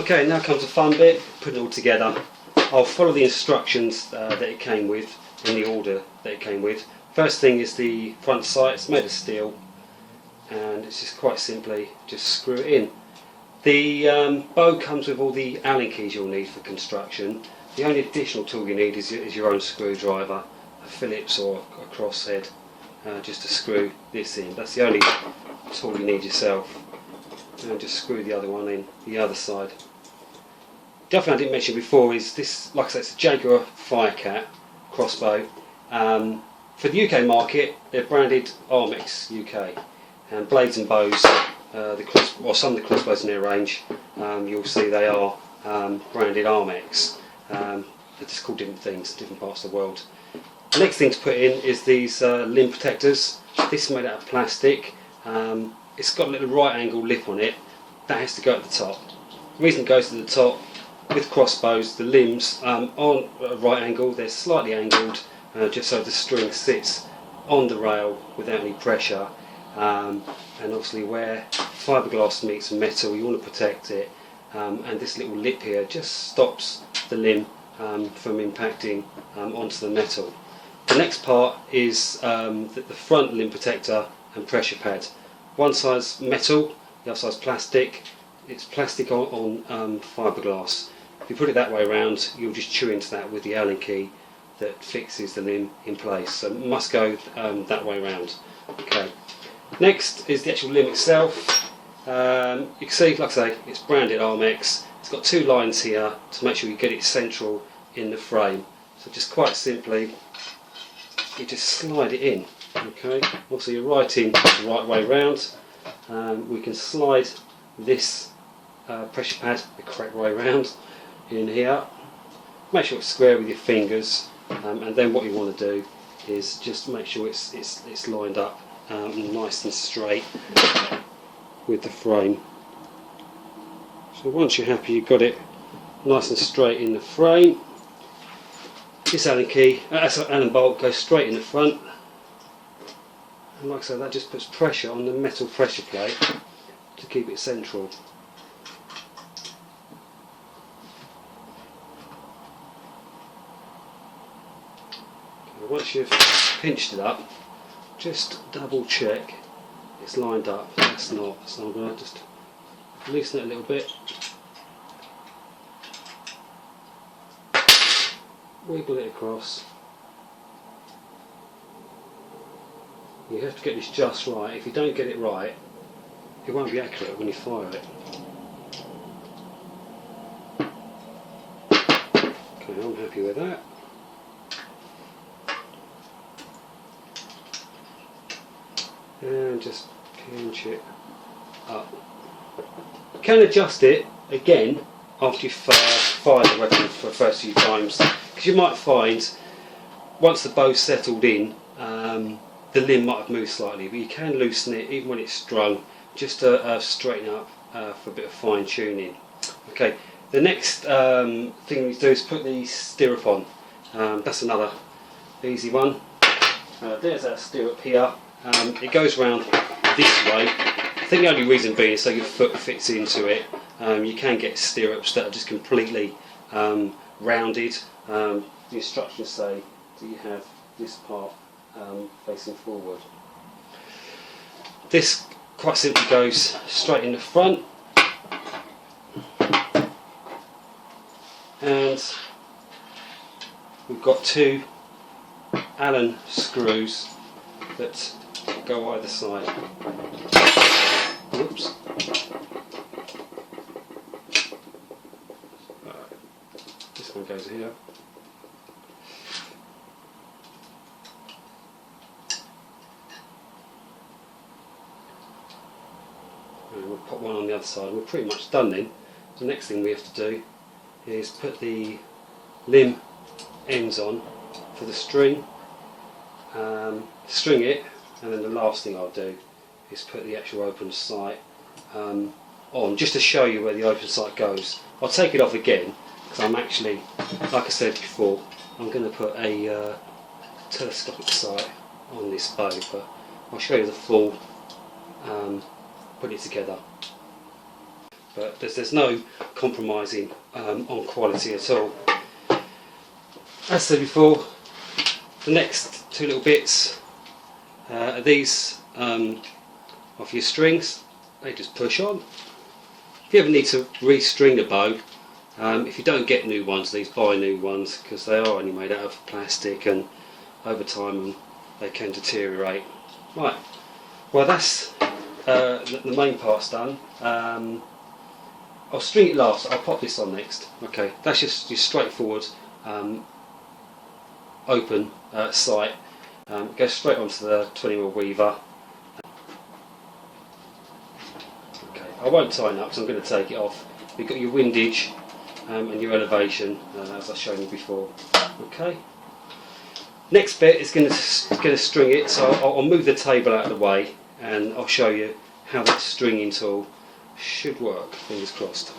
Okay, now comes the fun bit, putting it all together. I'll follow the instructions that it came with, in the order that it came with. First thing is the front sight. It's made of steel, and it's just quite simply just screw it in. The bow comes with all the Allen keys you'll need for construction. The only additional tool you need is your own screwdriver, a Phillips or a crosshead, just to screw this in. That's the only tool you need yourself. And just screw the other one in, the other side. The other thing I didn't mention before is this, like I said, it's a Jaguar Firecat Crossbow. For the UK market, they're branded Armex UK. And blades and bows, some of the crossbows in their range, you'll see they are branded Armex. They're just called different things in different parts of the world. The next thing to put in is these limb protectors. This is made out of plastic. It's got a little right angle lip on it. That has to go at the top. The reason it goes to the top, with crossbows, the limbs aren't at a right angle, they're slightly angled, just so the string sits on the rail without any pressure. And obviously where fiberglass meets metal, you want to protect it, and this little lip here just stops the limb from impacting onto the metal. The next part is the front limb protector and pressure pad. One side's metal, the other side's plastic. It's plastic on fiberglass. If you put it that way around, you'll just chew into that with the Allen key that fixes the limb in place. So it must go that way around. Okay. Next is the actual limb itself. You can see, like I say, it's branded Armex. It's got two lines here to make sure you get it central in the frame. So just quite simply, you just slide it in. Okay. Also, you're writing the right way round. We can slide this pressure pad the correct way round in here. Make sure it's square with your fingers, and then what you want to do is just make sure it's lined up nice and straight with the frame. So once you're happy you've got it nice and straight in the frame, this Allen bolt goes straight in the front, and like I said, that just puts pressure on the metal pressure plate to keep it central. Okay, once you've pinched it up, just double check it's lined up. That's not, so I'm going to just loosen it a little bit, wiggle it across. You have to get this just right. If you don't get it right, it won't be accurate when you fire it. Okay, I'm happy with that. And just pinch it up. You can adjust it again after you've fired the weapon for the first few times, because you might find once the bow's settled in, the limb might have moved slightly, but you can loosen it even when it's strung, just to straighten up for a bit of fine tuning. Okay, the next thing we do is put the stirrup on. That's another easy one. There's our stirrup here. It goes round this way. I think the only reason being is so your foot fits into it. You can get stirrups that are just completely rounded. The instructions say that you have this part facing forward. This quite simply goes straight in the front, and we've got two Allen screws that go either side. Oops. This one goes here. And we'll put one on the other side. We're pretty much done then. The next thing we have to do is put the limb ends on for the string, string it, and then the last thing I'll do is put the actual open sight on, just to show you where the open sight goes. I'll take it off again because I'm actually, like I said before, I'm going to put a telescopic sight on this bow, but I'll show you the full put it together. but there's no compromising on quality at all. As I said before, the next two little bits are these off your strings. They just push on. If you ever need to restring the bow, if you don't get new ones, these buy new ones, because they are only made out of plastic, and over time they can deteriorate. Right, well that's the main part's done. I'll string it last. I'll pop this on next. Okay, that's just your straightforward open sight. Go straight onto the 20mm weaver. Okay, I won't tighten up because I'm going to take it off. You've got your windage and your elevation, as I've shown you before. Okay. Next bit is going to string it, so I'll move the table out of the way and I'll show you how that stringing tool should work. Fingers crossed.